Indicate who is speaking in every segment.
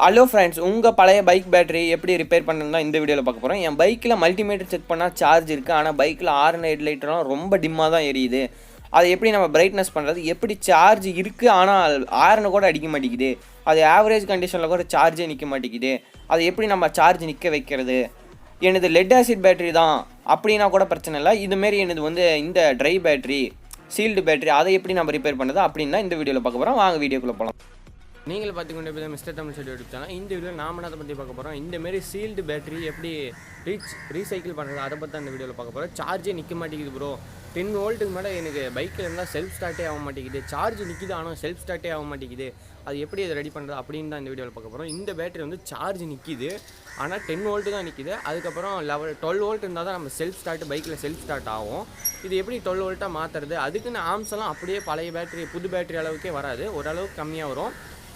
Speaker 1: Hello friends, உங்கள் பழைய bike battery எப்படி ரிப்பேர் பண்ணுறதுனா இந்த வீடியோவில் பார்க்க போகிறோம். என் பைக்கில் மல்டிமீட்டர் செக் பண்ணால் சார்ஜ் இருக்குது, ஆனால் பைக்கில் ஹார்ன் ஹெட்லைட்லாம் ரொம்ப டிம்மாக தான் எரியுது. அதை எப்படி நம்ம பிரைட்னஸ் பண்ணுறது, எப்படி சார்ஜ் இருக்குது ஆனால் ஹார்னை கூட அடிக்க மாட்டேங்குது, அது ஆவரேஜ் கண்டிஷனில் கூட சார்ஜே நிற்க மாட்டேங்குது, அதை எப்படி நம்ம சார்ஜ் நிற்க வைக்கிறது, எனது லெட் ஆசிட் பேட்டரி தான் அப்படின்னா கூட பிரச்சனை இல்லை, இதுமாரி எனது வந்து இந்த ட்ரை பேட்டரி சீல்டு பேட்டரி அதை எப்படி நம்ம ரிப்பேர் பண்ணுறது அப்படின்னா இந்த வீடியோவில் பார்க்க போகிறோம். வாங்க வீடியோக்குள்ளே போகலாம். நீங்கள் பார்த்துக்கொண்டு மிஸ்டர் தமிழ் சிட்டி எடுத்தாலும் இந்த வீடியோவில் நாம் அதை பற்றி பார்க்க போகிறோம். இந்தமாரி சீல்டு பேட்டரி எப்படி ரீசைக்கிள் பண்ணுறது அதை பற்றி அந்த வீடியோவில் பார்க்க போகிறோம். சார்ஜே நிற்க மாட்டேங்குது ப்ரோ, 10 வோல்ட்டுக்கு மேலே எனக்கு பைக்கில் இருந்தால் செல்ஃப் ஸ்டார்ட்டே ஆக மாட்டேங்குது, சார்ஜ் நிற்கிது ஆனால் செல்ஃப் ஸ்டார்ட்டே ஆக மாட்டேங்குது, அது எப்படி அதை ரெடி பண்ணுறது அப்படின்னு தான் இந்த வீடியோவில் பார்க்க போகிறோம். இந்த பேட்டரி வந்து சார்ஜ் நிற்கிது ஆனால் 10 வோல்ட்டு தான் நிற்கிது. அதுக்கப்புறம் 12 வோல்ட் இருந்தால் தான் நம்ம செல்ஃப் ஸ்டார்ட் பைக்கில் செல்ஃப் ஸ்டார்ட் ஆகும். இது எப்படி 12 வோல்ட்டாக மாற்றுறது, அதுக்குன்னு ஆம்ஸ் எல்லாம் அப்படியே பழைய பேட்டரி புது பேட்டரி அளவுக்கே வராது, ஓரளவுக்கு கம்மியாக வரும்.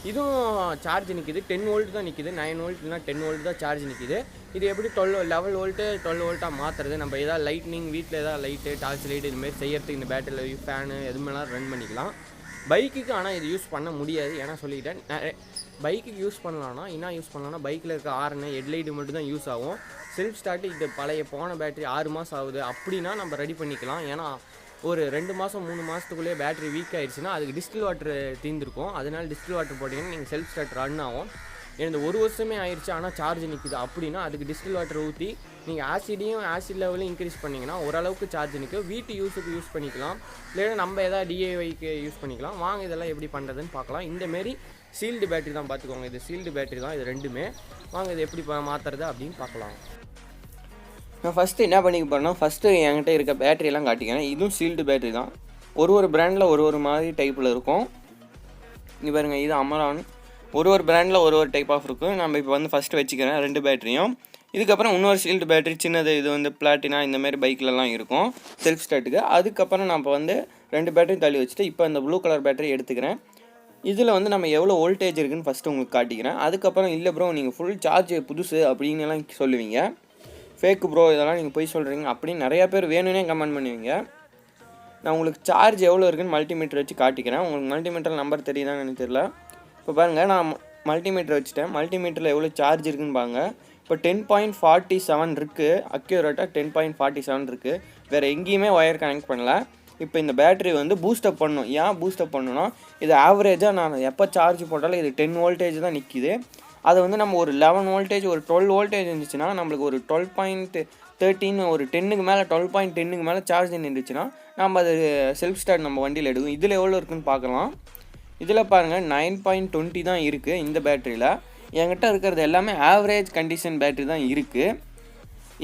Speaker 1: இதுவும் சார்ஜ் நிற்கிது, 10 வோல்ட் தான் நிற்கிது, 9 வோல்ட் இல்லைனா 10 வோல்ட் தான் சார்ஜ் நிற்கிது. இது எப்படி 11 வோல்ட்டு 12 வோல்ட்டாக மாற்றுறது, நம்ம எதாவது லைட்னிங் வீட்டில் எதாவது லைட்டு டார்ச் லைட் இதுமாரி செய்யறதுக்கு இந்த பேட்டரியில் ஃபேனு எதுவுமேலாம் ரன் பண்ணிக்கலாம். பைக்குக்கு ஆனால் இது யூஸ் பண்ண முடியாது, ஏன்னா சொல்லிட்டேன். பைக்குக்கு யூஸ் பண்ணலான்னா என்ன யூஸ் பண்ணலான்னா பைக்கில் இருக்க ஹார்னு ஹெட்லைட்டு மட்டும் தான் யூஸ் ஆகும். செல்ஃப் ஸ்டார்ட்டு இது பழைய போன பேட்டரி 6 மாதம் ஆகுது அப்படின்னா நம்ம ரெடி பண்ணிக்கலாம். ஏன்னா ஒரு 2 மாதம் 3 மாதத்துக்குள்ளேயே பேட்டரி வீக் ஆகிடுச்சுன்னா அதுக்கு டிஸ்டில் வாட்டர் தீர்ந்துருக்கும். அதனால் டிஸ்டில் வாட்டர் போட்டிங்கன்னா நீங்கள் செல்ஃப் ஸ்டார்ட் ரன் ஆகும். எனக்கு 1 வருஷமே ஆயிடுச்சு ஆனால் சார்ஜ் நிற்குது அப்படின்னா அதுக்கு டிஸ்டில் வாட்டர் ஊற்றி நீங்கள் ஆசிட் லெவலையும் இன்க்ரீஸ் பண்ணிங்கன்னா ஓரளவுக்கு சார்ஜ் நிற்கும். வீட்டு யூஸுக்கு யூஸ் பண்ணிக்கலாம், இல்லைன்னா நம்ம எதாவது டிஐஒய்க்கு யூஸ் பண்ணிக்கலாம். வாங்க இதெல்லாம் எப்படி பண்ணுறதுன்னு பார்க்கலாம். இந்தமாரி சீல்டு பேட்டரி தான் பார்த்துக்கோங்க, இது சீல்டு பேட்டரி தான் இது ரெண்டுமே. வாங்க இது எப்படி மாற்றுறது அப்படின்னு பார்க்கலாம். நான் ஃபஸ்ட்டு என்ன பண்ணிக்க போகிறேன்னா, ஃபஸ்ட்டு என்கிட்ட இருக்க பேட்டரியெல்லாம் காட்டிக்கிறேன். இதுவும் சீல்டு பேட்டரி தான், ஒரு பிராண்டில் ஒரு மாதிரி டைப்பில் இருக்கும். இங்கே பாருங்கள், இது அமரான், ஒரு பிராண்டில் ஒரு டைப் ஆஃப் இருக்கும். நம்ம இப்போ வந்து ஃபஸ்ட்டு வச்சுக்கிறேன் 2 பேட்டரியும். இதுக்கப்புறம் இன்னொரு சீல்டு பேட்டரி சின்னது, இது வந்து பிளாட்டினா இந்தமாரி பைக்கிலலாம் இருக்கும் செல்ஃப் ஸ்டார்ட்டுக்கு. அதுக்கப்புறம் நம்ம வந்து 2 பேட்டரியும் தள்ளி வச்சுட்டு இப்போ இந்த ப்ளூ கலர் பேட்டரி எடுத்துக்கிறேன். இதில் வந்து நம்ம எவ்வளோ வோல்டேஜ் இருக்குதுன்னு ஃபஸ்ட்டு உங்களுக்கு காட்டிக்கிறேன். அதுக்கப்புறம் இல்லை ப்ரோ நீங்கள் ஃபுல் சார்ஜ் புதுசு அப்படின்னு எல்லாம் சொல்லுவீங்க, ஃபேக்கு ப்ரோ இதெல்லாம் நீங்கள் போய் சொல்கிறீங்க அப்படின்னு நிறையா பேர் வேணும்னே கமெண்ட் பண்ணுவீங்க. நான் உங்களுக்கு சார்ஜ் எவ்வளோ இருக்குதுன்னு மல்டிமீட்டர் வச்சு காட்டிக்கிறேன். உங்களுக்கு மல்டிமீட்டர் நம்பர் தெரியுதான்னு எனக்கு தெரியல. இப்போ பாருங்கள், நான் மல்டிமீட்டர் வச்சுட்டேன். மல்டிமீட்டரில் எவ்வளோ சார்ஜ் இருக்குதுன்னு பாருங்கள். இப்போ 10.47 இருக்குது, அக்யூரேட்டாக 10.47 இருக்குது. வேறு எங்கேயுமே ஒயர் கனெக்ட் பண்ணல. இப்போ இந்த பேட்டரி வந்து பூஸ்டப் பண்ணணும். ஏன் பூஸ்டப் பண்ணணும்னா, இது ஆவரேஜாக நான் எப்போ சார்ஜ் போட்டாலும் இது 10 வோல்டேஜ் தான் நிற்கிது. அதை வந்து நம்ம ஒரு 11 வோல்டேஜ் ஒரு 12 வோல்டேஜ் இருந்துச்சுன்னா நம்மளுக்கு ஒரு 12.13 ஒரு 10க்கு மேலே 12.10க்கு மேலே சார்ஜ் நின்றுச்சுன்னா நம்ம அது செல்ஃப் ஸ்டார்ட் நம்ம வண்டியில் எடுக்கும். இதில் எவ்வளோ இருக்குதுன்னு பார்க்கலாம். இதில் பாருங்கள் 9.20 தான் இருக்குது இந்த பேட்டரியில். என்கிட்ட இருக்கிறது எல்லாமே ஆவரேஜ் கண்டிஷன் பேட்டரி தான் இருக்குது.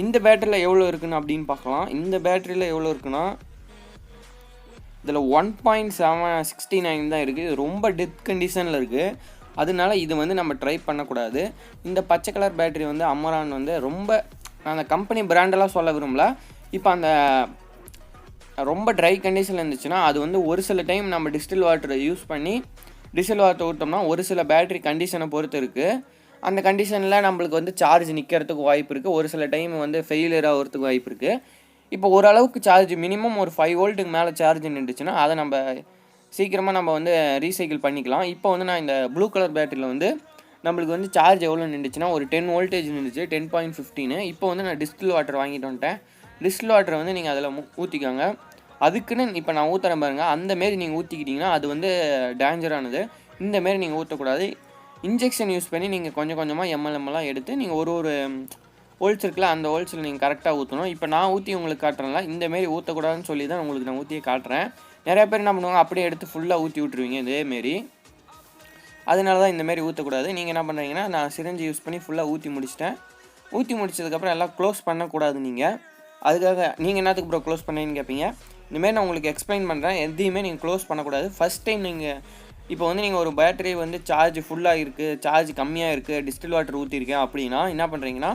Speaker 1: இந்த பேட்டரியில் எவ்வளோ இருக்குன்னு அப்படின்னு பார்க்கலாம். இந்த பேட்டரியில் எவ்வளோ இருக்குன்னா இதில் 1.769 தான் இருக்குது. இது ரொம்ப டெத் கண்டிஷனில் இருக்குது, அதனால இது வந்து நம்ம ட்ரை பண்ணக்கூடாது. இந்த பச்சை கலர் பேட்டரி வந்து அமரான் வந்து ரொம்ப, அந்த கம்பெனி பிராண்டெல்லாம் சொல்ல விரும்பல. இப்போ அந்த ரொம்ப ட்ரை கண்டிஷனில் இருந்துச்சுன்னா அது வந்து ஒரு சில டைம் நம்ம டிஸ்டில் வாட்டரை யூஸ் பண்ணி டிஸ்டில் வாட்டர் ஊற்றோம்னா ஒரு சில பேட்டரி கண்டிஷனை பொறுத்து இருக்குது. அந்த கண்டிஷனில் நம்மளுக்கு வந்து சார்ஜ் நிற்கிறதுக்கு வாய்ப்பு இருக்குது, ஒரு சில டைம் வந்து ஃபெயிலியர் ஆகிறதுக்கு வாய்ப்பு இருக்குது. இப்போ ஓரளவுக்கு சார்ஜ் மினிமம் ஒரு 5 வோல்ட்டுக்கு மேலே சார்ஜ் நின்றுச்சுன்னா அதை நம்ம சீக்கிரமாக நம்ம வந்து ரீசைக்கிள் பண்ணிக்கலாம். இப்போ வந்து நான் இந்த ப்ளூ கலர் பேட்டரியில் வந்து நம்மளுக்கு வந்து சார்ஜ் எவ்வளோ நின்றுச்சுன்னா ஒரு 10 வோல்டேஜ் நின்றுச்சு, 10.15. இப்போ வந்து நான் டிஸ்டில் வாட்டர் வாங்கிட்டு வந்துட்டேன். டிஸ்டில் வாட்டர் வந்து நீங்கள் அதில் ஊற்றிக்கோங்க. அதுக்குன்னு இப்போ நான் ஊற்றுறேன் பாருங்கள், அந்தமாரி நீங்கள் ஊற்றிக்கிட்டிங்கன்னா அது வந்து டேஞ்சரானது. இந்தமாரி நீங்கள் ஊற்றக்கூடாது. இன்ஜெக்ஷன் யூஸ் பண்ணி நீங்கள் கொஞ்சம் கொஞ்சமாக எம்எல்லாம் எடுத்து நீங்கள் ஒரு ஹோல்ஸ் இருக்குல்ல, அந்த ஹோல்ஸில் நீங்கள் கரெக்டாக ஊற்றணும். இப்போ நான் ஊற்றி உங்களுக்கு காட்டுறேன்ல, இந்தமாரி ஊற்றக்கூடாதுன்னு சொல்லி தான் உங்களுக்கு நான் ஊற்றியே காட்டுறேன். நிறையா பேர் என்ன பண்ணுவாங்க, அப்படியே எடுத்து ஃபுல்லாக ஊற்றி விட்ருவீங்க இதேமாரி. அதனால தான் இந்தமாரி ஊற்றக்கூடாது. நீங்கள் என்ன பண்ணுறீங்கன்னா, நான் சிரஞ்சி யூஸ் பண்ணி ஃபுல்லாக ஊற்றி முடிச்சிட்டேன். ஊற்றி முடிச்சதுக்கப்புறம் எல்லாம் க்ளோஸ் பண்ணக்கூடாது. நீங்கள் அதுக்காக நீங்கள் என்னத்துக்கு ப்ரோ க்ளோஸ் பண்ணேன்னு கேட்பீங்க. இந்தமாரி நான் உங்களுக்கு எக்ஸ்பிளைன் பண்ணுறேன். எதையுமே நீங்கள் க்ளோஸ் பண்ணக்கூடாது. ஃபஸ்ட் டைம் நீங்கள் இப்போ வந்து நீங்கள் ஒரு பேட்டரி வந்து சார்ஜ் ஃபுல்லாக இருக்குது, சார்ஜ் கம்மியாக இருக்குது, டிஸ்டில் வாட்டர் ஊற்றிருக்கேன் அப்படின்னா என்ன பண்ணுறீங்கன்னா,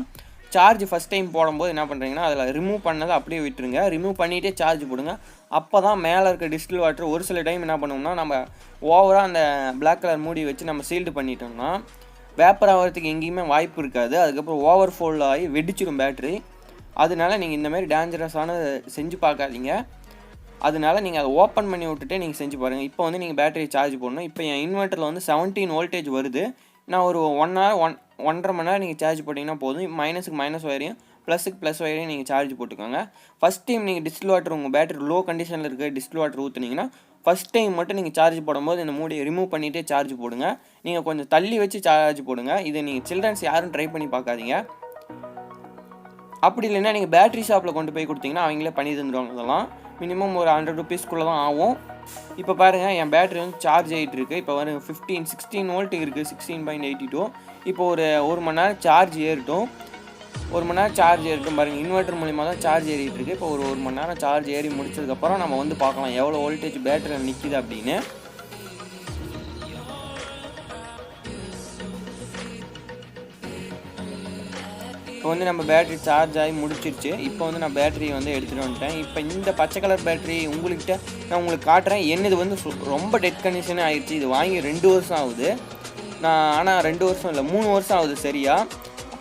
Speaker 1: சார்ஜ் ஃபஸ்ட் டைம் போடும்போது என்ன பண்ணுறீங்கன்னா அதில் ரிமூவ் பண்ணதை அப்படியே விட்டுருங்க. ரிமூவ் பண்ணிகிட்டே சார்ஜ் போடுங்க. அப்போ தான் மேலே இருக்க டிஸ்டில் வாட்டர் ஒரு சில டைம் என்ன பண்ணுவோம்னா, நம்ம ஓவராக அந்த பிளாக் கலர் மூடி வச்சு நம்ம சீல்டு பண்ணிட்டோம்னா வேப்பர் ஆகிறதுக்கு எங்கேயுமே வாய்ப்பு இருக்காது. அதுக்கப்புறம் ஓவர் ஃபோல்ட் ஆகி வெடிச்சிடும் பேட்ரி. அதனால நீங்கள் இந்தமாரி டேஞ்சரஸான செஞ்சு பார்க்காதீங்க. அதனால நீங்கள் அதை ஓப்பன் பண்ணி விட்டுட்டு நீங்கள் செஞ்சு பாருங்கள். இப்போ வந்து நீங்கள் பேட்டரி சார்ஜ் போடணும். இப்போ என் இன்வெர்ட்டரில் வந்து 17 வோல்டேஜ் வருது. நான் ஒரு 1 ஹவர் 1.5 மணி நேரம் நீங்கள் சார்ஜ் போட்டிங்கன்னா போதும். மைனஸுக்கு மைனஸ் ஒயரையும் ப்ளஸுக்கு ப்ளஸ் ஒயரையும் நீங்கள் சார்ஜ் போட்டுக்கோங்க. ஃபஸ்ட் டைம் நீங்கள் டிஸ்டில் வாட்டர் உங்கள் பேட்டரி லோ கண்டிஷனில் இருக்க டிஸ்டில் வாட்டர் ஊற்றுனீங்கன்னா ஃபஸ்ட் டைம் மட்டும் நீங்கள் சார்ஜ் போடும்போது இந்த மூடியை ரிமூவ் பண்ணிகிட்டே சார்ஜ் போடுங்க. நீங்கள் கொஞ்சம் தள்ளி வச்சு சார்ஜ் போடுங்க. இதை நீங்கள் சில்ட்ரன்ஸ் யாரும் ட்ரை பண்ணி பார்க்காதீங்க. அப்படி இல்லைன்னா நீங்கள் பேட்டரி ஷாப்பில் கொண்டு போய் கொடுத்தீங்கன்னா அவங்களே பண்ணி தந்துடுவாங்க. இதெல்லாம் மினிமம் ஒரு 100 ரூபீஸ்க்குள்ளே தான் ஆகும். இப்போ பாருங்கள், என் பேட்டரி வந்து சார்ஜ் ஆகிட்டு இருக்குது. இப்போ வரும் 16 வோல்ட் இருக்குது, 16.82. இப்போ ஒரு மணி நேரம் சார்ஜ் ஏறிட்டும். 1 மணி நேரம் சார்ஜ் ஏறிட்டும் பாருங்கள். இன்வெர்ட்டர் மூலிமா தான் சார்ஜ் ஏறிட்டு இருக்குது. இப்போ ஒரு மணி நேரம் சார்ஜ் ஏறி முடிச்சதுக்கப்புறம் நம்ம வந்து பார்க்கலாம் எவ்வளோ வோல்டேஜ் பேட்டரியில் நிற்கிது அப்படின்னு. இப்போ வந்து நம்ம பேட்டரி சார்ஜ் ஆகி முடிச்சிருச்சு. இப்போ வந்து நான் பேட்டரி வந்து எடுத்துகிட்டு வந்துட்டேன். இப்போ இந்த பச்சை கலர் பேட்டரி உங்கள்கிட்ட நான் உங்களுக்கு காட்டுறேன். என்னது வந்து ரொம்ப டெட் கண்டிஷனே ஆகிடுச்சு. இது வாங்கி 2 வருஷம் ஆகுது. ஆனால் 2 வருஷம் இல்லை, 3 வருஷம் ஆகுது சரியா.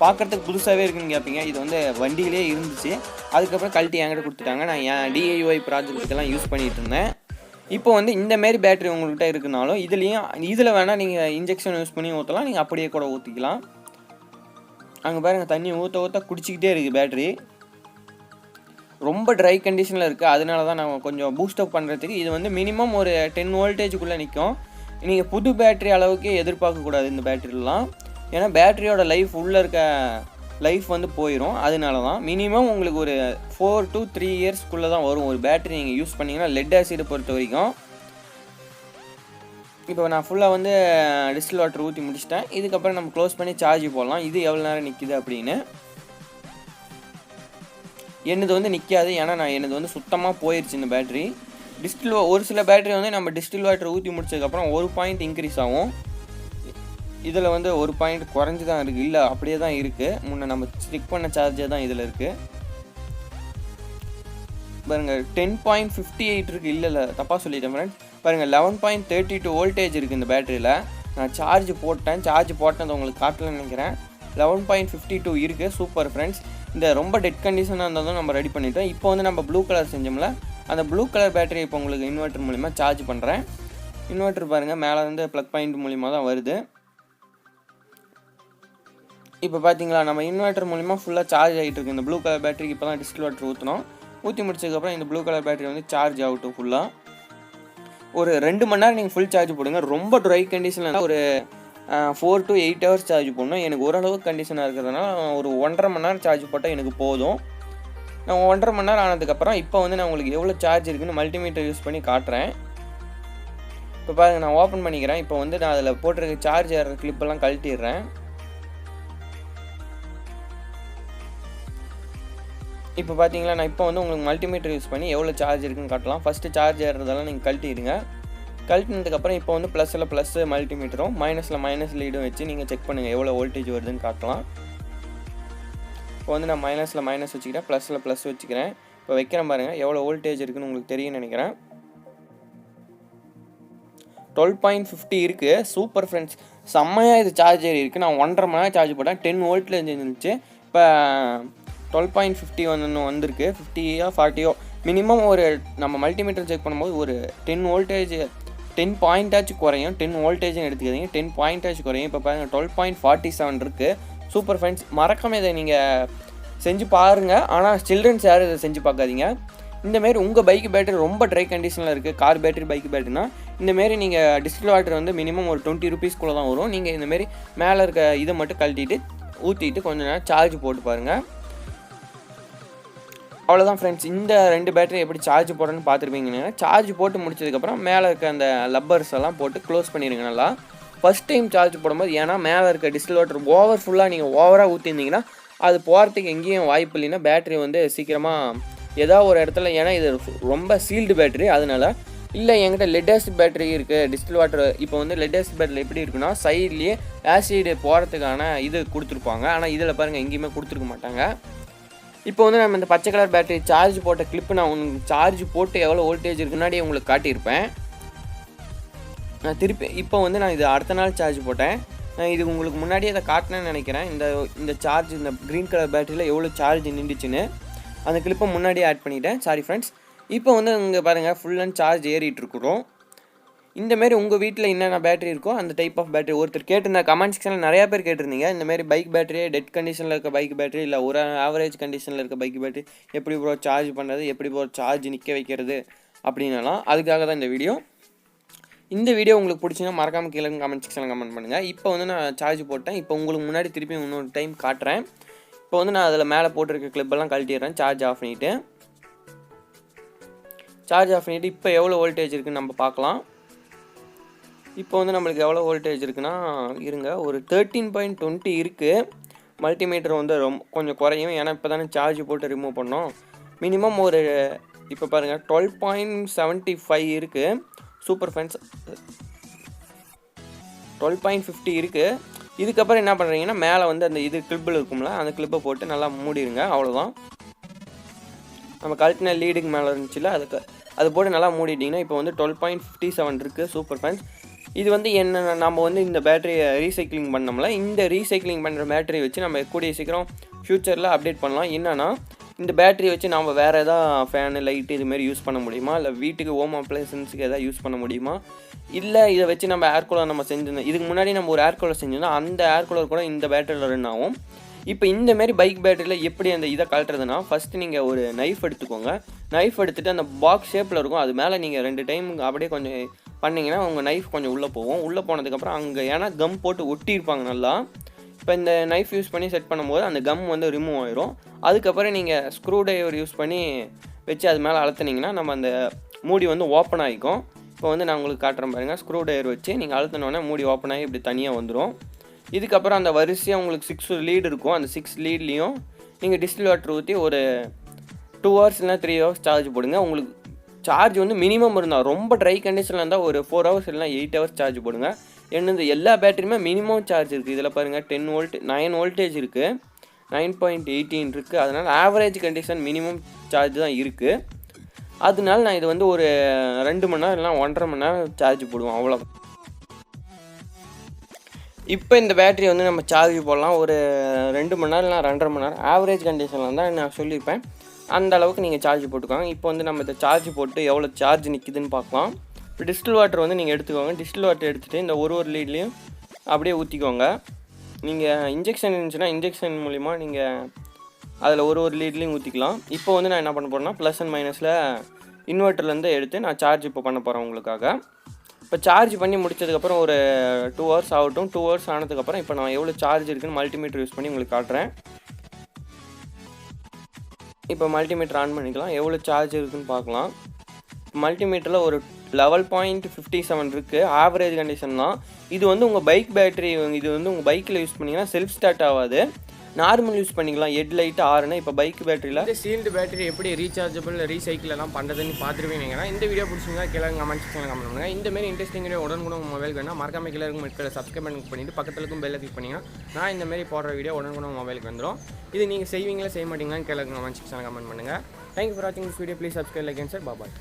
Speaker 1: பார்க்குறதுக்கு புதுசாகவே இருக்குன்னு கேட்பீங்க. இது வந்து வண்டியிலே இருந்துச்சு. அதுக்கப்புறம் கழட்டி என்கிட்ட கொடுத்துட்டாங்க. நான் என் DIY ப்ராஜெக்ட்டுக்கெல்லாம் யூஸ் பண்ணிகிட்டு இருந்தேன். இப்போ வந்து இந்தமாரி பேட்டரி உங்கள்கிட்ட இருக்குனாலும் இதில் வேணால் நீங்கள் இன்ஜெக்ஷன் யூஸ் பண்ணி ஊற்றலாம். நீங்கள் அப்படியே கூட ஊற்றிக்கலாம். அங்கே பாருங்கள், தண்ணி ஊற்ற குடிச்சிக்கிட்டே இருக்குது பேட்ரி. ரொம்ப ட்ரை கண்டிஷனில் இருக்குது. அதனால தான் நான் கொஞ்சம் பூஸ்டப் பண்ணுறதுக்கு இது வந்து மினிமம் ஒரு 10 வோல்டேஜுக்குள்ளே நிற்கும். நீங்கள் புது பேட்ரி அளவுக்கு எதிர்பார்க்கக்கூடாது இந்த பேட்டரிலாம். ஏன்னா பேட்டரியோட உள்ளே இருக்க லைஃப் வந்து போயிடும். அதனால தான் மினிமம் உங்களுக்கு ஒரு 4 to 3 இயர்ஸ்க்குள்ளே தான் வரும் ஒரு பேட்டரி நீங்கள் யூஸ் பண்ணிங்கன்னா, லெட் ஆசிடை பொறுத்த வரைக்கும். இப்போ நான் ஃபுல்லாக வந்து டிஸ்டில் வாட்டர் ஊற்றி முடிச்சிட்டேன். இதுக்கப்புறம் நம்ம க்ளோஸ் பண்ணி சார்ஜ் போடலாம். இது எவ்வளோ நேரம் நிற்கிது அப்படின்னு. என்னது வந்து நிற்காது. ஏன்னா என்னது வந்து சுத்தமாக போயிடுச்சு இந்த பேட்டரி. ஒரு சில பேட்டரி வந்து நம்ம டிஸ்டில் வாட்டர் ஊற்றி முடிச்சதுக்கப்புறம் 1 பாயிண்ட் இன்க்ரீஸ் ஆகும். இதில் வந்து 1 பாயிண்ட் குறைஞ்சி தான் இருக்குது. இல்லை, அப்படியே தான் இருக்குது. முன்னே நம்ம ஸ்டிக் பண்ண சார்ஜே தான் இதில் இருக்குது. பாருங்கள், 10.58 இருக்குது. இல்லை தப்பாக சொல்லிட்டேன் ஃப்ரெண்ட்ஸ். பாருங்கள், 11.32 வோல்டேஜ் இருக்குது இந்த பேட்டரியில். நான் சார்ஜ் போட்டது உங்களுக்கு காட்டலன்னு நினைக்கிறேன். 11.52 இருக்குது. Super friends. இந்த ரொம்ப டெட் கண்டிஷனாக இருந்தாலும் நம்ம ரெடி பண்ணிட்டோம். இப்போ வந்து நம்ம ப்ளூ கலர் செஞ்சோம்ல, அந்த ப்ளூ கலர் பேட்டரி இப்போ உங்களுக்கு இன்வெர்ட்டர் மூலிமா சார்ஜ் பண்ணுறேன். இன்வெர்ட்டர் பாருங்கள், மேலே வந்து ப்ளக் பாயிண்ட் மூலிமா தான் வருது. இப்போ பார்த்தீங்களா, நம்ம இன்வெர்ட்டர் மூலிமா ஃபுல்லாக சார்ஜ் ஆகிட்டு இருக்குது. இந்த ப்ளூ கலர் பேட்டரிக்கு இப்போ தான் டிஸ்டில் வாட்டர் ஊற்றி முடிச்சதுக்கப்புறம் இந்த ப்ளூ கலர் பேட்டரி வந்து சார்ஜ் ஆகட்டும். ஃபுல்லாக ஒரு 2 மணி நேரம் நீங்கள் ஃபுல் சார்ஜ் போடுங்க. ரொம்ப ட்ரை கண்டிஷனில் ஒரு 4 to 8 ஹவர்ஸ் சார்ஜ் போடணும். எனக்கு ஓரளவுக்கு கண்டிஷனாக இருக்கிறதுனால ஒரு 1.5 மணி நேரம் சார்ஜ் போட்டால் எனக்கு போதும். நான் 1.5 மணி நேரம் ஆனதுக்கப்புறம் இப்போ வந்து நான் உங்களுக்கு எவ்வளோ சார்ஜ் இருக்குன்னு மல்டிமீட்டர் யூஸ் பண்ணி காட்டுறேன். இப்போ பாருங்கள், நான் ஓப்பன் பண்ணிக்கிறேன். இப்போ வந்து நான் அதில் போட்டிருக்க சார்ஜ் ஏற கிளிப்பெல்லாம் கழட்டிடுறேன். இப்போ பார்த்தீங்களா, நான் இப்போ வந்து உங்களுக்கு மல்டிமீட்டர் யூஸ் பண்ணி எவ்வளோ சார்ஜ் இருக்குன்னு காட்டலாம். ஃபஸ்ட்டு சார்ஜ் ஏறுறதெல்லாம் நீங்கள் கழட்டிடுங்க. கழட்டினதுக்கப்புறம் இப்போ வந்து ப்ளஸில் ப்ளஸ் மல்டிமீட்டரும் மைனஸில் மைனஸ் லீடும் வச்சு நீங்கள் செக் பண்ணுங்கள் எவ்வளோ வோல்டேஜ் வருதுன்னு காட்டலாம். இப்போ வந்து நான் மைனஸில் மைனஸ் வச்சுக்கிறேன், ப்ளஸில் ப்ளஸ் வச்சுக்கிறேன். இப்போ வைக்கிறேன் பாருங்கள், எவ்வளோ வோல்டேஜ் இருக்குன்னு உங்களுக்கு தெரியும்னு நினைக்கிறேன். 12.50 இருக்குது. சூப்பர் ஃப்ரெண்ட்ஸ், செம்மையாக இது சார்ஜ் ஏறி இருக்குது. நான் 1.5 மணி நேரம் சார்ஜ் போட்டேன். 10 வோல்ட்டில் இருந்துச்சு. இப்போ 12.50 வந்திருக்கு. 50 40 மினிமம் ஒரு நம்ம மல்டிமீட்டர் செக் பண்ணும்போது ஒரு 10 வோல்டேஜ் 10 பாயிண்டாச்சும் குறையும். 10 வோல்டேஜ்னு எடுத்துக்காதீங்க, 10 பாயிண்டாச்சும் குறையும். இப்போ பாருங்கள், 12.47 இருக்குது. சூப்பர் ஃப்ரெண்ட்ஸ், மறக்காமல் இதை நீங்கள் செஞ்சு பாருங்கள். ஆனால் சில்ட்ரன்ஸ் யாரும் இதை செஞ்சு பார்க்காதீங்க. இந்தமாரி உங்கள் பைக் பேட்டரி ரொம்ப ட்ரை கண்டிஷனில் இருக்குது, கார் பேட்டரி பைக் பேட்டரினா இந்தமாரி நீங்கள் டிஸ்டில் வாட்டர் வந்து மினிமம் ஒரு 20 ரூபீஸ்க்குள்ளே தான் வரும். நீங்கள் இந்தமாரி மேலே இருக்க இதை மட்டும் கழட்டிட்டு ஊற்றிட்டு கொஞ்சம் நேரம் சார்ஜ் போட்டு பாருங்கள். அவ்வளோதான் ஃப்ரெண்ட்ஸ். இந்த 2 பேட்டரி எப்படி சார்ஜ் போடுறேன்னு பார்த்துருப்பீங்கன்னா, சார்ஜ் போட்டு முடிச்சதுக்கப்புறம் மேலே இருக்க அந்த லப்பர்ஸ் எல்லாம் போட்டு க்ளோஸ் பண்ணிடுங்க நல்லா. ஃபஸ்ட் டைம் சார்ஜ் போடும்போது, ஏன்னா மேலே இருக்க டிஸ்டில் வாட்டர் ஃபுல்லாக நீங்கள் ஓவராக ஊற்றிருந்தீங்கன்னா அது போகிறதுக்கு எங்கேயும் வாய்ப்பு இல்லைன்னா பேட்டரி வந்து சீக்கிரமாக ஏதாவது ஒரு இடத்துல, ஏன்னா இது ரொம்ப சீல்டு பேட்டரி, அதனால இல்லை என்கிட்ட லெட் ஆசிட் பேட்டரி இருக்குது டிஸ்டில் வாட்டர். இப்போ வந்து லெட் ஆசிட் பேட்டரி எப்படி இருக்குன்னா, சைட்லேயே ஆசிட் போகிறதுக்கான இது கொடுத்துருப்பாங்க. ஆனால் இதில் பாருங்கள், எங்கேயுமே கொடுத்துருக்க மாட்டாங்க. இப்போ வந்து நம்ம இந்த பச்சை கலர் பேட்டரி சார்ஜ் போட்ட கிளிப்பு நான் உங்களுக்கு சார்ஜ் போட்டு எவ்வளோ வோல்டேஜ் இருக்கு முன்னாடி உங்களுக்கு காட்டியிருப்பேன். நான் திருப்பி இப்போ வந்து நான் இது அடுத்த நாள் சார்ஜ் போட்டேன். நான் இது உங்களுக்கு முன்னாடியே அதை காட்டினேன்னு நினைக்கிறேன். இந்த சார்ஜ் இந்த க்ரீன் கலர் பேட்டரியில் எவ்வளோ சார்ஜ் நின்றுச்சுன்னு அந்த கிளிப்பை முன்னாடியே ஆட் பண்ணிட்டேன். Sorry friends. இப்போ வந்து இங்கே பாருங்கள், ஃபுல் அண்ட் சார்ஜ் ஏறிட்டுருக்குறோம். இந்தமாரி உங்கள் வீட்டில் என்னென்ன பேட்டரி இருக்கோ அந்த டைப் ஆஃப் பேட்டரி ஒருத்தர் கேட்டிருந்தா கமெண்ட் செக்ஷனில் நிறையா பேர் கேட்டிருந்தீங்க. இந்தமாரி பைக் பேட்டரியே டெட் கண்டிஷனில் இருக்க பைக் பேட்டரி இல்லை ஒரு ஆவரேஜ் கண்டிஷனில் இருக்க பைக் பேட்டரி எப்படி ப்ரோ சார்ஜ் பண்ணுறது, எப்படி ப்ரோ சார்ஜ் நிற்க வைக்கிறது அப்படின்னாலாம் அதுக்காக தான் இந்த வீடியோ. இந்த வீடியோ உங்களுக்கு பிடிச்சின்னா மறக்காமல் கீழே கமெண்ட் செக்ஷனில் கமெண்ட் பண்ணுங்கள். இப்போ வந்து நான் சார்ஜ் போட்டேன். இப்போ உங்களுக்கு முன்னாடி திருப்பி இன்னொரு டைம் காட்டுறேன். இப்போ வந்து நான் அதில் மேலே போட்டிருக்க கிளிப்பெல்லாம் கழட்டிடுறேன். சார்ஜ் ஆஃப் பண்ணிவிட்டு இப்போ எவ்வளோ வோல்டேஜ் இருக்குதுன்னு நம்ம பார்க்கலாம். இப்போ வந்து நம்மளுக்கு எவ்வளோ வோல்டேஜ் இருக்குன்னா இருங்க, ஒரு 13.20 இருக்குது. மல்டிமீட்டர் வந்து கொஞ்சம் குறையும், ஏன்னா இப்போ தானே சார்ஜ் போட்டு ரிமூவ் பண்ணோம். மினிமம் ஒரு இப்போ பாருங்கள் 12.75 இருக்குது. சூப்பர் ஃபேன்ஸ் 12.50 இருக்குது. இதுக்கப்புறம் என்ன பண்ணுறீங்கன்னா மேலே வந்து அந்த இது கிளிப்பில் இருக்கும்ல அந்த கிளிப்பை போட்டு நல்லா மூடிடுங்க. அவ்வளோதான். நம்ம கழட்டின லீடுக்கு மேலே இருந்துச்சுல அது போட்டு நல்லா மூடிட்டிங்கன்னா இப்போ வந்து 12.57 இருக்குது. Super fans. இது வந்து என்ன, நம்ம வந்து இந்த பேட்டரியை ரீசைக்ளிங் பண்ணோம்ல, இந்த ரீசைக்ளிங் பண்ணுற பேட்டரி வச்சு நம்ம கூடிய சீக்கிரம் ஃப்யூச்சரில் அப்டேட் பண்ணலாம். என்னன்னா இந்த பேட்டரி வச்சு நம்ம வேறு எதாவது ஃபேனு லைட்டு இதுமாரி யூஸ் பண்ண முடியுமா, இல்லை வீட்டுக்கு ஹோம் அப்ளையன்ஸுக்கு எதாவது யூஸ் பண்ண முடியுமா, இல்லை இதை வச்சு நம்ம ஏர் கூலர் நம்ம செஞ்சிருந்தோம். இதுக்கு முன்னாடி நம்ம ஒரு ஏர் கூலர் செஞ்சிருந்தோம், அந்த ஏர் கூலர் கூட இந்த பேட்டரியில் ரன் ஆகும். இப்போ இந்தமாரி பைக் பேட்டரியில் எப்படி அந்த இதை கழட்டுறதுன்னா ஃபஸ்ட்டு நீங்கள் ஒரு நைஃப் எடுத்துக்கோங்க. நைஃப் எடுத்துகிட்டு அந்த பாக்ஸ் ஷேப்பில் இருக்கும் அது மேலே நீங்கள் 2 டைம் அப்படியே கொஞ்சம் பண்ணிங்கன்னா உங்கள் நைஃப் கொஞ்சம் உள்ளே போகும். உள்ளே போனதுக்கப்புறம் அங்கே ஏன்னா கம் போட்டு ஒட்டியிருப்பாங்க நல்லா. இப்போ இந்த நைஃப் யூஸ் பண்ணி செட் பண்ணும்போது அந்த கம் வந்து ரிமூவ் ஆயிரும். அதுக்கப்புறம் நீங்கள் ஸ்க்ரூ ட்ரைவர் யூஸ் பண்ணி வச்சு அது மேலே அழுத்தினீங்கன்னா நம்ம அந்த மூடி வந்து ஓப்பன் ஆகிக்கும். இப்போ வந்து நான் உங்களுக்கு காட்டுறேன் பாருங்கள். ஸ்க்ரூ ட்ரைவர் வச்சு நீங்கள் அழுத்தினோடனே மூடி ஓப்பன் ஆகி இப்படி தனியாக வந்துடும். இதுக்கப்புறம் அந்த வரிசையாக உங்களுக்கு 6 லீடு இருக்கும். அந்த 6 லீட்லேயும் நீங்கள் டிஸ்டில் வாட்டர் ஊற்றி ஒரு 2 ஹவர்ஸ் இல்லைனா 3 ஹவர்ஸ் சார்ஜ் போடுங்க. உங்களுக்கு சார்ஜ் வந்து மினிமம் இருந்தால் ரொம்ப ட்ரை கண்டிஷனில் இருந்தால் ஒரு 4 ஹவர்ஸ் இல்லைனா 8 ஹவர்ஸ் சார்ஜ் போடுங்க. என்னது எல்லா பேட்டரியுமே மினிமம் சார்ஜ் இருக்குது. இதில் பாருங்கள் 10 வோல்ட் 9 வோல்டேஜ் இருக்குது, 9.18 இருக்குது. அதனால் ஆவரேஜ் கண்டிஷன் மினிமம் சார்ஜ் தான் இருக்குது. அதனால நான் இது வந்து ஒரு 2 மணி நேரம் இல்லைனா 1.5 மணி நேரம் சார்ஜ் போடுவோம், அவ்வளோ. இப்போ இந்த பேட்டரி வந்து நம்ம சார்ஜ் போடலாம் ஒரு 2 மணி நேரம் இல்லை 2.5 மணி நேரம். ஆவரேஜ் கண்டிஷனில் தான் நான் சொல்லியிருப்பேன், அந்த அளவுக்கு நீங்கள் சார்ஜ் போட்டுக்கோங்க. இப்போ வந்து நம்ம இதை சார்ஜ் போட்டு எவ்வளோ சார்ஜ் நிற்கிதுன்னு பார்க்கலாம். இப்போ டிஸ்டில் வாட்டர் வந்து நீங்கள் எடுத்துக்கோங்க. டிஸ்டில் வாட்டர் எடுத்துகிட்டு இந்த ஒரு லீட்லேயும் அப்படியே ஊற்றிக்கோங்க. நீங்கள் இன்ஜெக்ஷன் இருந்துச்சுன்னா இன்ஜெக்ஷன் மூலிமா நீங்கள் அதில் ஒரு லீட்லேயும் ஊற்றிக்கலாம். இப்போ வந்து நான் என்ன பண்ண போகிறேன்னா ப்ளஸ் அண்ட் மைனஸில் இன்வெர்ட்டர்லேருந்து எடுத்து நான் சார்ஜ் இப்போ பண்ண போகிறேன் உங்களுக்காக. இப்போ சார்ஜ் பண்ணி முடிச்சதுக்கப்புறம் ஒரு 2 ஹவர்ஸ் ஆகட்டும். 2 ஹவர்ஸ் ஆனதுக்கப்புறம் இப்போ நான் எவ்வளோ சார்ஜ் இருக்குன்னு மல்டிமீட்டர் யூஸ் பண்ணி உங்களுக்கு காட்டுறேன். இப்போ மல்டிமீட்டர் ஆன் பண்ணிக்கலாம். எவ்வளோ சார்ஜ் இருக்குதுன்னு பார்க்கலாம். மல்டிமீட்டரில் ஒரு 11.57 இருக்குது. ஆவரேஜ் கண்டிஷன் தான். இது வந்து உங்கள் பைக் பேட்டரி, இது வந்து உங்கள் பைக்கில் யூஸ் பண்ணிங்கன்னா செல்ஃப் ஸ்டார்ட் ஆகாது, நார்மல் யூஸ் பண்ணிக்கலாம். ஹெட்லைட் ஆறுனா இப்போ பைக் பேட்டரியில் இந்த சீல்டு பேட்டரி எப்படி ரீசார்ஜபிள் ரீசைக்கிள் எல்லாம் பண்ணுறதுன்னு பார்த்துருவீங்கன்னா இந்த வீடியோ பிடிச்சிங்கன்னா கீழே கமெண்ட் செக்ஷனில் கமெண்ட் பண்ணுங்கள். இந்தமாரி இன்ட்ரெஸ்டிங் வீடியோ உடனுக்குடன் உங்கள் மொபைலுக்கு வேணால் மறக்காம கீழே இருக்கும் மெட்களை சப்ஸ்கிரைப் பண்ணிட்டு பக்கத்துக்கும் பெல்லை கிளிக் பண்ணிங்கன்னா நான் இந்தமாரி போடுற வீடியோ உடனுக்குடன் மொபைலுக்கு வந்துடும். இது நீங்கள் செய்வீங்களா செய்ய மாட்டீங்களான்னு கீழே கமெண்ட் செக்ஷனில் கமெண்ட் பண்ணுங்கள். தேங்க்யூ ஃபார் வாட்சிங் this video. Please subscribe, like and share. Bye.